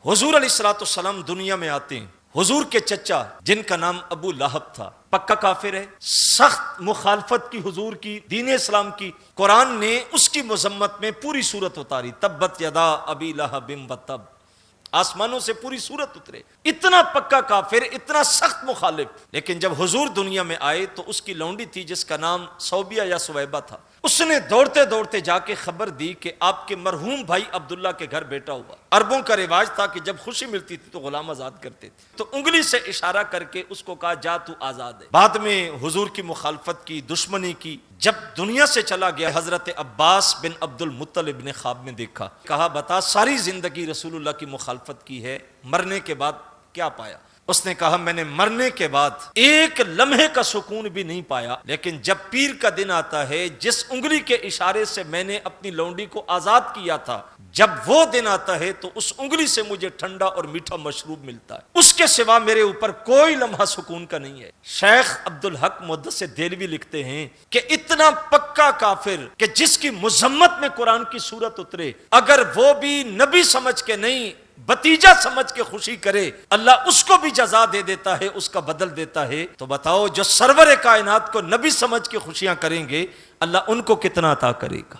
حضور علیہ الصلوۃ والسلام دنیا میں آتے ہیں، حضور کے چچا جن کا نام ابو لہب تھا پکا کافر ہے، سخت مخالفت کی حضور کی دین اسلام کی، قرآن نے اس کی مذمت میں پوری سورت اتاری، تبت یدا ابی لہب وتب، آسمانوں سے پوری سورت اترے، اتنا پکا کافر، اتنا سخت مخالف۔ لیکن جب حضور دنیا میں آئے تو اس کی لونڈی تھی جس کا نام صوبیہ یا سویبہ تھا، اس نے دوڑتے دوڑتے جا کے خبر دی کہ آپ کے مرحوم بھائی عبداللہ کے گھر بیٹا ہوا۔ عربوں کا رواج تھا کہ جب خوشی ملتی تھی تو غلام آزاد کرتے تھے، تو انگلی سے اشارہ کر کے اس کو کہا جا تو آزاد ہے۔ بعد میں حضور کی مخالفت کی، دشمنی کی، جب دنیا سے چلا گیا حضرت عباس بن عبد المطلب نے خواب میں دیکھا، کہا بتا ساری زندگی رسول اللہ کی مخالفت کی ہے، مرنے کے بعد کیا پایا؟ اس نے کہا میں نے مرنے کے بعد ایک لمحے کا سکون بھی نہیں پایا، لیکن جب پیر کا دن آتا ہے، جس انگلی کے اشارے سے میں نے اپنی لونڈی کو آزاد کیا تھا، جب وہ دن آتا ہے تو اس انگلی سے مجھے ٹھنڈا اور میٹھا مشروب ملتا ہے، اس کے سوا میرے اوپر کوئی لمحہ سکون کا نہیں ہے۔ شیخ عبدالحق محدث دہلوی لکھتے ہیں کہ اتنا پکا کافر کہ جس کی مذمت میں قرآن کی سورت اترے، اگر وہ بھی نبی سمجھ کے نہیں بتیجا سمجھ کے خوشی کرے، اللہ اس کو بھی جزا دے دیتا ہے، اس کا بدل دیتا ہے۔ تو بتاؤ جو سرور کائنات کو نبی سمجھ کے خوشیاں کریں گے، اللہ ان کو کتنا عطا کرے گا۔